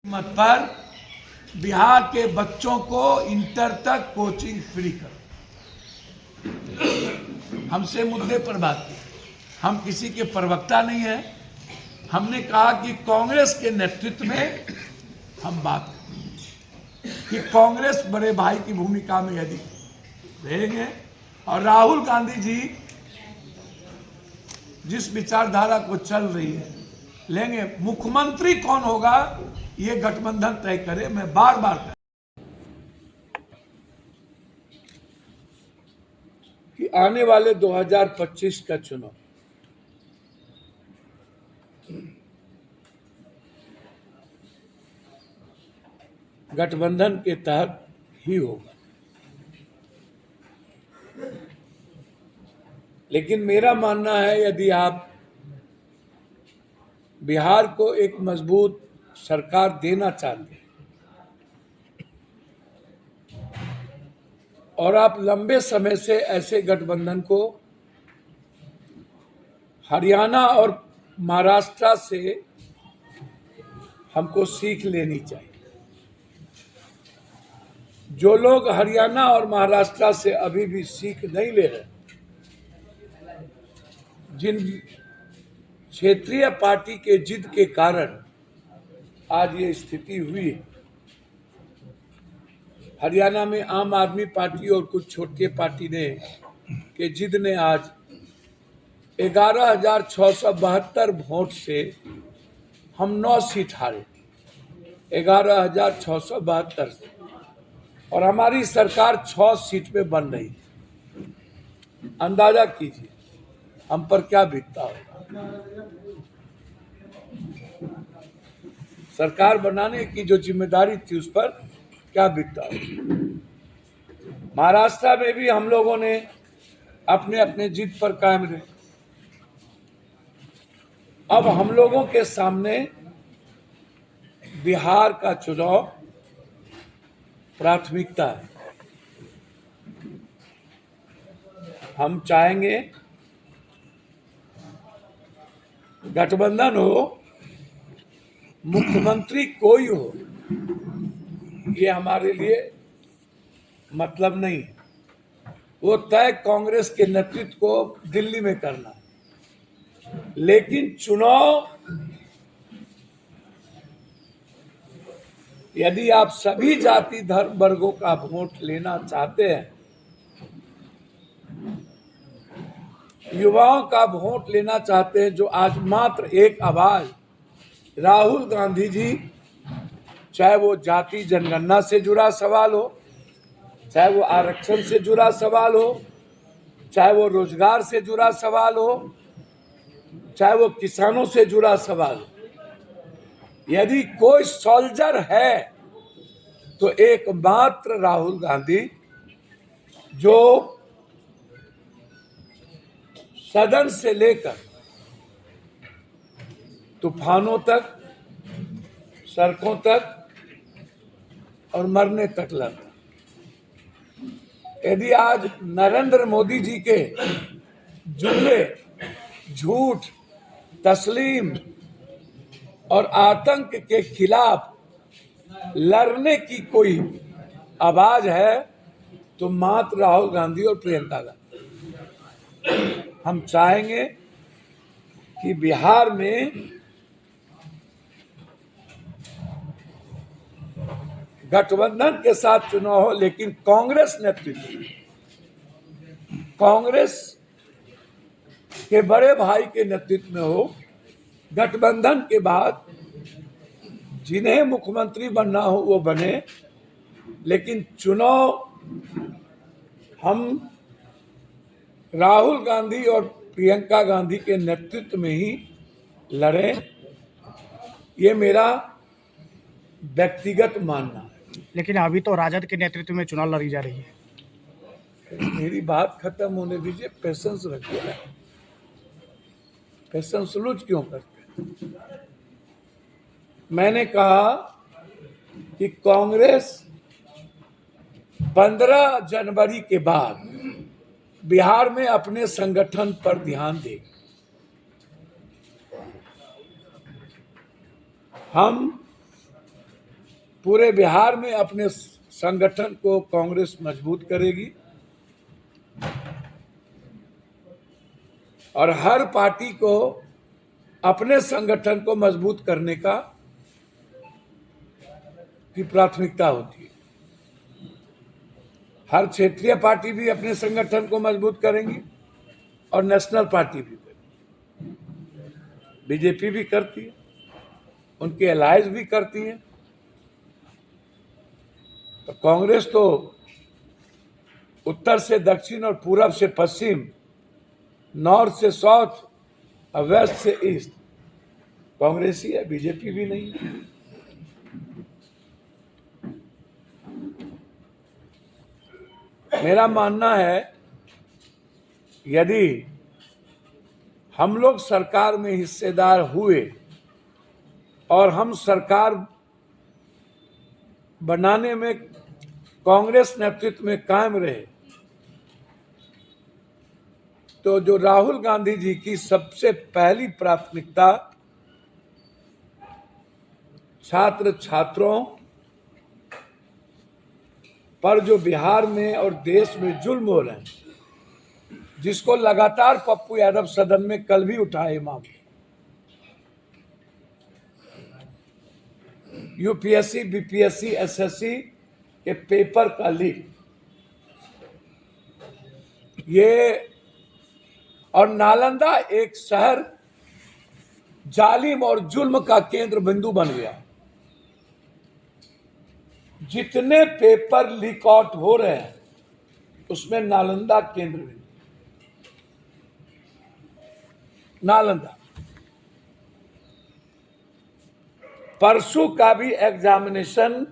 मत पर बिहार के बच्चों को इंटर तक कोचिंग फ्री करो। हमसे मुद्दे पर बात की। हम किसी के प्रवक्ता नहीं हैं। हमने कहा कि कांग्रेस के नेतृत्व में हम बात करें कि कांग्रेस बड़े भाई की भूमिका में यदि रहेंगे और राहुल गांधी जी जिस विचारधारा को चल रही है लेंगे, मुख्यमंत्री कौन होगा ये गठबंधन तय करे। मैं बार बार कह कि आने वाले 2025 का चुनाव गठबंधन के तहत ही होगा, लेकिन मेरा मानना है यदि आप बिहार को एक मजबूत सरकार देना चाहते हैं और आप लंबे समय से ऐसे गठबंधन को हरियाणा और महाराष्ट्र से हमको सीख लेनी चाहिए। जो लोग हरियाणा और महाराष्ट्र से अभी भी सीख नहीं ले रहे, जिन क्षेत्रीय पार्टी के जिद के कारण आज ये स्थिति हुई है। हरियाणा में आम आदमी पार्टी और कुछ छोटी पार्टी के जिद ने आज 11,672 वोट से हम 9 सीट हारे, 11,672 से, और हमारी सरकार 6 सीट पे बन रही है। अंदाजा कीजिए हम पर क्या बीतता होगा। सरकार बनाने की जो जिम्मेदारी थी उस पर क्या बीतता होगा। महाराष्ट्र में भी हम लोगों ने अपने अपने जिद पर कायम रहे। अब हम लोगों के सामने बिहार का चुनाव प्राथमिकता है। हम चाहेंगे गठबंधन हो, मुख्यमंत्री कोई हो, ये हमारे लिए मतलब नहीं है। वो तय कांग्रेस के नेतृत्व को दिल्ली में करना है। लेकिन चुनाव यदि आप सभी जाति धर्म वर्गों का वोट लेना चाहते हैं, युवाओं का वोट लेना चाहते हैं, जो आज मात्र एक आवाज राहुल गांधी जी, चाहे वो जाति जनगणना से जुड़ा सवाल हो, चाहे वो आरक्षण से जुड़ा सवाल हो, चाहे वो रोजगार से जुड़ा सवाल हो, चाहे वो किसानों से जुड़ा सवाल हो, यदि कोई सोल्जर है तो एकमात्र राहुल गांधी, जो सदन से लेकर तूफानों तक, सड़कों तक और मरने तक लड़ा। यदि आज नरेंद्र मोदी जी के जुमले, झूठ, तस्लीम और आतंक के खिलाफ लड़ने की कोई आवाज है तो मात्र राहुल गांधी और प्रियंका गांधी। हम चाहेंगे कि बिहार में गठबंधन के साथ चुनाव हो, लेकिन कांग्रेस नेतृत्व, कांग्रेस के बड़े भाई के नेतृत्व में हो। गठबंधन के बाद जिन्हें मुख्यमंत्री बनना हो वो बने, लेकिन चुनाव हम राहुल गांधी और प्रियंका गांधी के नेतृत्व में ही लड़ें। ये मेरा व्यक्तिगत मानना है। लेकिन अभी तो राजद के नेतृत्व में चुनाव लड़ी जा रही है। मेरी बात खत्म होने दीजिए, पेशेंस रखिए। पेशेंस लूज क्यों करते? मैंने कहा कि कांग्रेस 15 जनवरी के बाद बिहार में अपने संगठन पर ध्यान देगी। हम पूरे बिहार में अपने संगठन को कांग्रेस मजबूत करेगी और हर पार्टी को अपने संगठन को मजबूत करने की प्राथमिकता होती है। हर क्षेत्रीय पार्टी भी अपने संगठन को मजबूत करेंगी और नेशनल पार्टी भी करेंगी। बीजेपी भी करती है, उनकी अलायंस भी करती है। तो कांग्रेस तो उत्तर से दक्षिण और पूरब से पश्चिम, नॉर्थ से साउथ और वेस्ट से ईस्ट कांग्रेस ही है, बीजेपी भी नहीं है। मेरा मानना है यदि हम लोग सरकार में हिस्सेदार हुए और हम सरकार बनाने में कांग्रेस नेतृत्व में कायम रहे तो जो राहुल गांधी जी की सबसे पहली प्राथमिकता छात्र छात्रों पर जो बिहार में और देश में जुल्म हो रहे हैं, जिसको लगातार पप्पू यादव सदन में कल भी उठाए मामले, यूपीएससी, बीपीएससी, एसएससी के पेपर का लीक, ये और नालंदा एक शहर जालिम और जुल्म का केंद्र बिंदु बन गया। जितने पेपर लीक आउट हो रहे हैं उसमें नालंदा केंद्र बिंदु, नालंदा। परसों का भी एग्जामिनेशन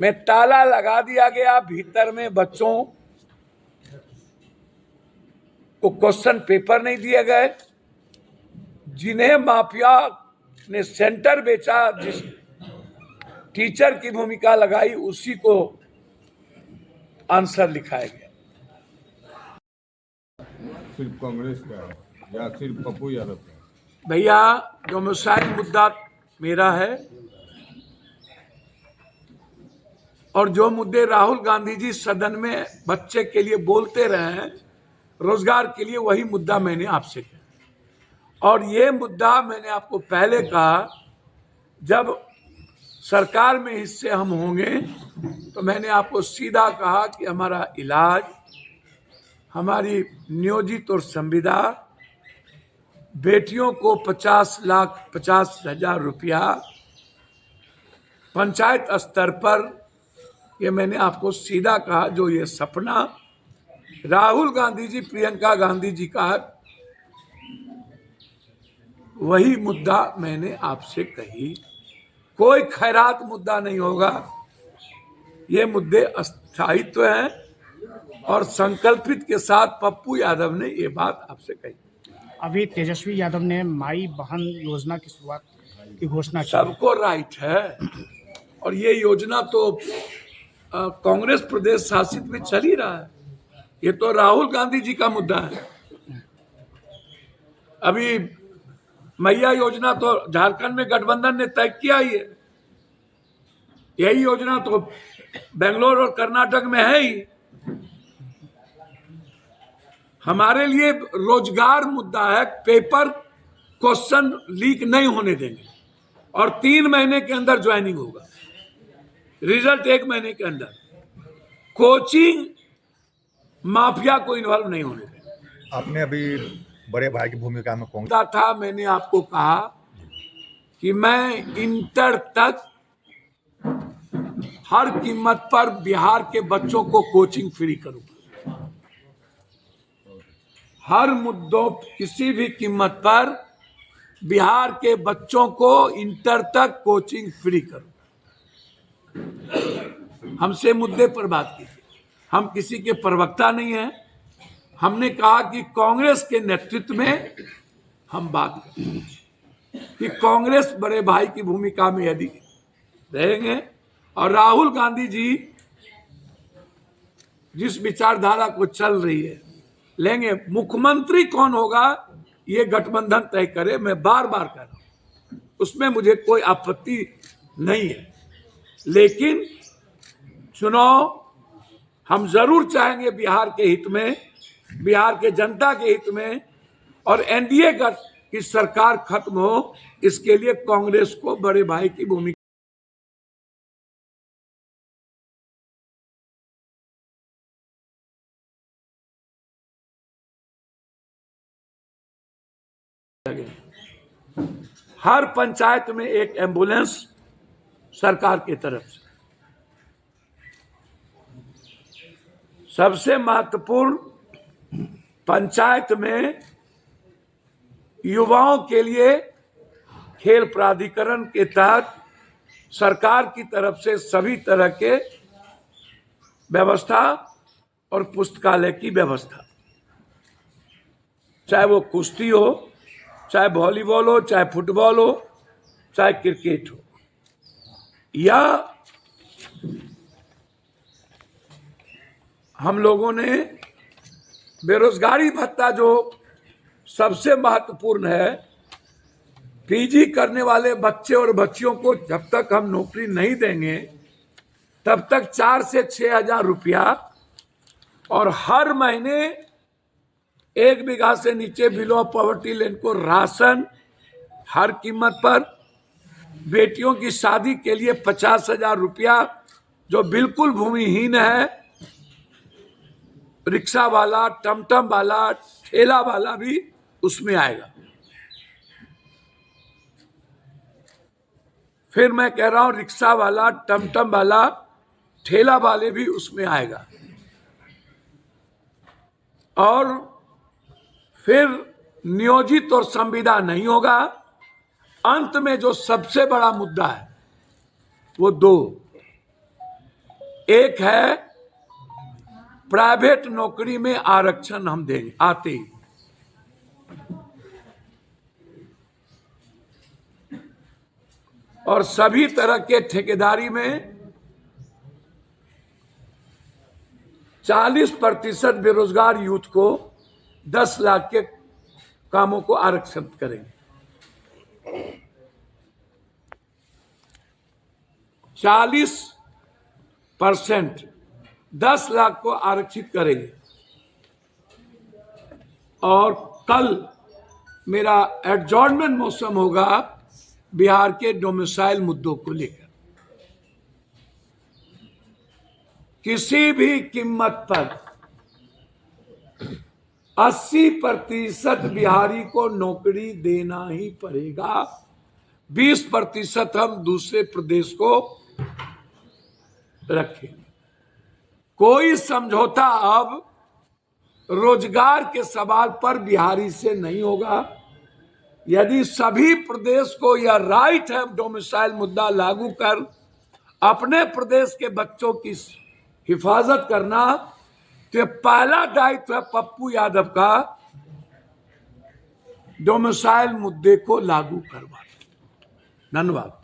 में ताला लगा दिया गया, भीतर में बच्चों को क्वेश्चन पेपर नहीं दिए गए। जिन्हें माफिया ने सेंटर बेचा, जिस टीचर की भूमिका लगाई, उसी को आंसर लिखाया गया। सिर्फ कांग्रेस का या सिर्फ पप्पू यादव का? भैया, डोमिसाइल मुद्दा मेरा है और जो मुद्दे राहुल गांधी जी सदन में बच्चे के लिए बोलते रहे हैं, रोजगार के लिए, वही मुद्दा मैंने आपसे कहा। और ये मुद्दा मैंने आपको पहले कहा, जब सरकार में हिस्से हम होंगे तो मैंने आपको सीधा कहा कि हमारा इलाज, हमारी नियोजित और संविदा, बेटियों को 50,50,000 रुपया पंचायत स्तर पर, ये मैंने आपको सीधा कहा। जो ये सपना राहुल गांधी जी, प्रियंका गांधी जी का है, वही मुद्दा मैंने आपसे कही। कोई खैरात मुद्दा नहीं होगा, ये मुद्दे स्थायित्व हैं और संकल्पित के साथ पप्पू यादव ने ये बात आपसे कही। अभी तेजस्वी यादव ने माई बहन योजना की शुरुआत की घोषणा की। सबको राइट है और ये योजना तो कांग्रेस प्रदेश शासित में चल ही रहा है। ये तो राहुल गांधी जी का मुद्दा है। अभी मैया योजना तो झारखंड में गठबंधन ने तय किया ही है। यही योजना तो बेंगलोर और कर्नाटक में है ही। हमारे लिए रोजगार मुद्दा है। पेपर क्वेश्चन लीक नहीं होने देंगे और 3 महीने के अंदर ज्वाइनिंग होगा, रिजल्ट 1 महीने के अंदर। कोचिंग माफिया को इन्वॉल्व नहीं होने देंगे। आपने अभी बड़े भाई की भूमिका में कौन था, मैंने आपको कहा कि मैं इंटर तक हर कीमत पर बिहार के बच्चों को कोचिंग फ्री करूंगा। हर मुद्दों, किसी भी कीमत पर बिहार के बच्चों को इंटर तक कोचिंग फ्री करूंगा। हमसे मुद्दे पर बात कीजिए। हम किसी के प्रवक्ता नहीं हैं। हमने कहा कि कांग्रेस के नेतृत्व में हम बात करें कि कांग्रेस बड़े भाई की भूमिका में यदि रहेंगे और राहुल गांधी जी जिस विचारधारा को चल रही है लेंगे, मुख्यमंत्री कौन होगा ये गठबंधन तय करे। मैं बार बार कह रहा हूं, उसमें मुझे कोई आपत्ति नहीं है। लेकिन चुनाव हम जरूर चाहेंगे बिहार के हित में, बिहार के जनता के हित में, और एनडीए की सरकार खत्म हो, इसके लिए कांग्रेस को बड़े भाई की भूमिका हर पंचायत में एक एम्बुलेंस सरकार की तरफ से। सबसे महत्वपूर्ण, पंचायत में युवाओं के लिए खेल प्राधिकरण के तहत सरकार की तरफ से सभी तरह के व्यवस्था और पुस्तकालय की व्यवस्था, चाहे वो कुश्ती हो, चाहे वॉलीबॉल हो, चाहे फुटबॉल हो, चाहे क्रिकेट हो, या हम लोगों ने बेरोजगारी भत्ता जो सबसे महत्वपूर्ण है, पीजी करने वाले बच्चे और बच्चियों को जब तक हम नौकरी नहीं देंगे तब तक 4 से 6 हजार रुपया, और हर महीने 1 बीघा से नीचे बिलो पॉवर्टी लाइन को राशन हर कीमत पर, बेटियों की शादी के लिए 50,000 रुपया, जो बिल्कुल भूमिहीन है, रिक्शा वाला, टमटम वाला, ठेला वाला भी उसमें आएगा। फिर मैं कह रहा हूं, रिक्शा वाला, टमटम वाला, ठेला वाले भी उसमें आएगा। और फिर नियोजित और संविदा नहीं होगा। अंत में जो सबसे बड़ा मुद्दा है वो 2, एक है प्राइवेट नौकरी में आरक्षण हम देंगे आते ही, और सभी तरह के ठेकेदारी में 40% बेरोजगार यूथ को 10 लाख के कामों को आरक्षित करेंगे। 40% 10 लाख को आरक्षित करेंगे। और कल मेरा एडजॉर्नमेंट मौसम होगा बिहार के डोमिसाइल मुद्दों को लेकर। किसी भी कीमत पर 80% बिहारी को नौकरी देना ही पड़ेगा। 20% हम दूसरे प्रदेश को रखेंगे। कोई समझौता अब रोजगार के सवाल पर बिहारी से नहीं होगा। यदि सभी प्रदेश को यह राइट है डोमिसाइल मुद्दा लागू कर अपने प्रदेश के बच्चों की हिफाजत करना, तो पहला दायित्व है पप्पू यादव का डोमिसाइल मुद्दे को लागू करवाना। धन्यवाद।